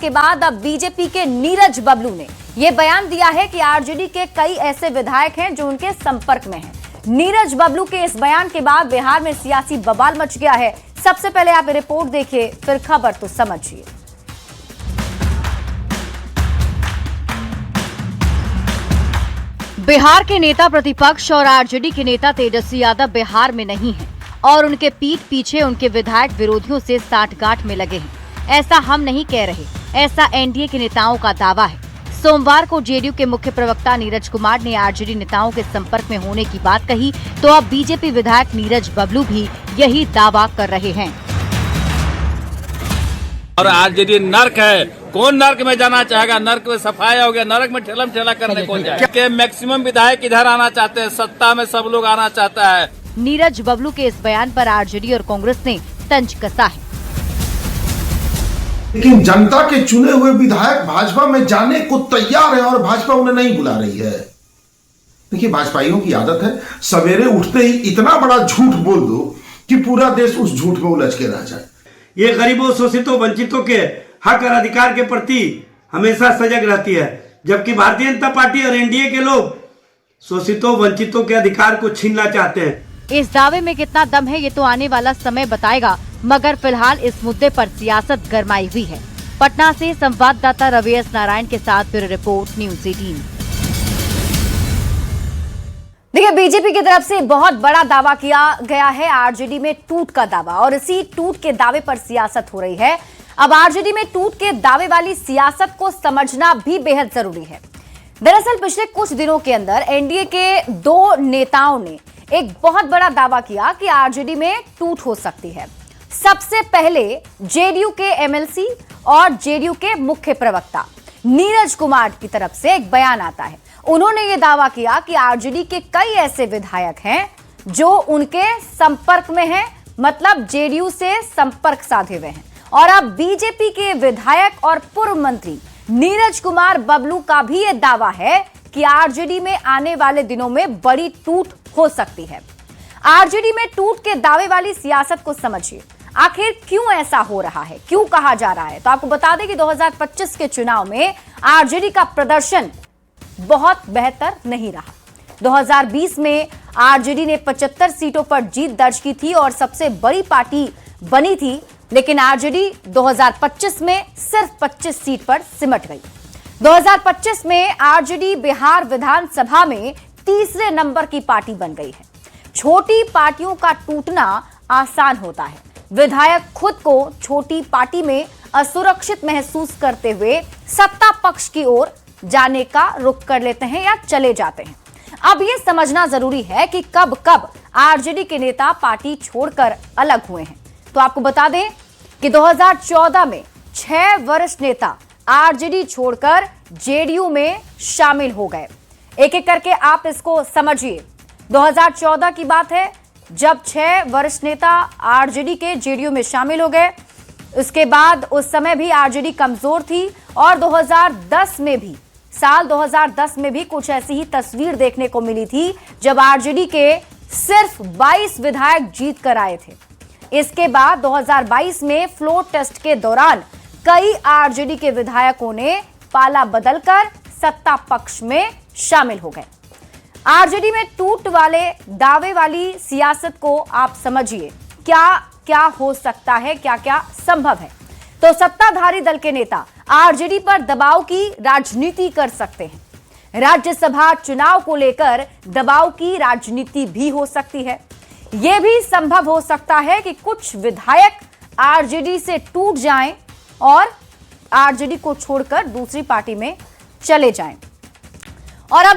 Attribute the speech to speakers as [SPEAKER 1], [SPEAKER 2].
[SPEAKER 1] के बाद अब बीजेपी के नीरज बबलू ने यह बयान दिया है कि आरजेडी के कई ऐसे विधायक हैं जो उनके संपर्क में हैं। नीरज बबलू के इस बयान के बाद बिहार में सियासी बवाल मच गया है। सबसे पहले आप रिपोर्ट देखिए, फिर खबर तो समझिए। बिहार के नेता प्रतिपक्ष और आरजेडी के नेता तेजस्वी यादव बिहार में नहीं हैं और उनके पीठ पीछे उनके विधायक विरोधियों से साठगांठ में लगे हैं। ऐसा हम नहीं कह रहे, ऐसा एनडीए के नेताओं का दावा है। सोमवार को जेडीयू के मुख्य प्रवक्ता नीरज कुमार ने आरजेडी नेताओं के संपर्क में होने की बात कही, तो अब बीजेपी विधायक नीरज बबलू भी यही दावा कर रहे हैं।
[SPEAKER 2] और आरजेडी नर्क है, कौन नर्क में जाना चाहेगा? नर्क में सफाया हो गया, नर्क में ठेलम ठेला करने कौन जाए? के मैक्सिमम विधायक इधर आना चाहते हैं, सत्ता में सब लोग आना चाहता है।
[SPEAKER 1] नीरज बबलू के इस बयान पर आरजेडी और कांग्रेस ने तंज कसा है।
[SPEAKER 3] लेकिन जनता के चुने हुए विधायक भाजपा में जाने को तैयार है और भाजपा उन्हें नहीं बुला रही है। देखिए, भाजपाइयों की आदत है सवेरे उठते ही इतना बड़ा झूठ बोल दो कि पूरा देश उस झूठ में उलझ के रह जाए।
[SPEAKER 4] ये गरीबों, शोषितों, वंचितों के हक और अधिकार के प्रति हमेशा सजग रहती है, जबकि भारतीय जनता पार्टी और एनडीए के लोग शोषितों, वंचितों के अधिकार को छीनना चाहते हैं।
[SPEAKER 1] इस दावे में कितना दम है ये तो आने वाला समय बताएगा, मगर फिलहाल इस मुद्दे पर सियासत गरमाई हुई है। पटना से संवाददाता रवि एस नारायण के साथ ब्यूरो रिपोर्ट, न्यूज़ 18। देखिए, बीजेपी की तरफ से बहुत बड़ा दावा किया गया है, आरजेडी में टूट का दावा, और इसी टूट के दावे पर सियासत हो रही है। अब आरजेडी में टूट के दावे वाली सियासत को समझना भी बेहद जरूरी है। दरअसल पिछले कुछ दिनों के अंदर एनडीए के दो नेताओं ने एक बहुत बड़ा दावा किया कि आरजेडी में टूट हो सकती है। सबसे पहले जेडीयू के एमएलसी और जेडीयू के मुख्य प्रवक्ता नीरज कुमार की तरफ से एक बयान आता है। उन्होंने ये दावा किया कि आरजेडी के कई ऐसे विधायक हैं जो उनके संपर्क में हैं, मतलब जेडीयू से संपर्क साधे हुए हैं। और अब बीजेपी के विधायक और पूर्व मंत्री नीरज कुमार बबलू का भी यह दावा है कि आरजेडी में आने वाले दिनों में बड़ी टूट हो सकती है। आरजेडी में टूट के दावे वाली सियासत को समझिए, आखिर क्यों ऐसा हो रहा है, क्यों कहा जा रहा है। तो आपको बता दें कि 2025 के चुनाव में आरजेडी का प्रदर्शन बहुत बेहतर नहीं रहा। 2020 में आरजेडी ने 75 सीटों पर जीत दर्ज की थी और सबसे बड़ी पार्टी बनी थी, लेकिन आरजेडी 2025 में सिर्फ 25 सीट पर सिमट गई। 2025 में आरजेडी बिहार विधानसभा में तीसरे नंबर की पार्टी बन गई है। छोटी पार्टियों का टूटना आसान होता है। विधायक खुद को छोटी पार्टी में असुरक्षित महसूस करते हुए सत्ता पक्ष की ओर जाने का रुख कर लेते हैं या चले जाते हैं। अब यह समझना जरूरी है कि कब कब आरजेडी के नेता पार्टी छोड़कर अलग हुए हैं। तो आपको बता दें कि 2014 में 6 वरिष्ठ नेता आरजेडी छोड़कर जेडीयू में शामिल हो गए। एक एक करके आप इसको समझिए। 2014 की बात है जब 6 वरिष्ठ नेता आरजेडी के जेडीयू में शामिल हो गए। उसके बाद उस समय भी आरजेडी कमजोर थी और 2010 में भी, साल 2010 में भी कुछ ऐसी ही तस्वीर देखने को मिली थी जब आरजेडी के सिर्फ 22 विधायक जीत कर आए थे। इसके बाद 2022 में फ्लोर टेस्ट के दौरान कई आरजेडी के विधायकों ने पाला बदलकर सत्ता पक्ष में शामिल हो गए। आरजेडी में टूट वाले दावे वाली सियासत को आप समझिए, क्या क्या हो सकता है, क्या क्या संभव है। तो सत्ताधारी दल के नेता आरजेडी पर दबाव की राजनीति कर सकते हैं। राज्यसभा चुनाव को लेकर दबाव की राजनीति भी हो सकती है। यह भी संभव हो सकता है कि कुछ विधायक आरजेडी से टूट जाएं और आरजेडी को छोड़कर दूसरी पार्टी में चले जाएं। और अब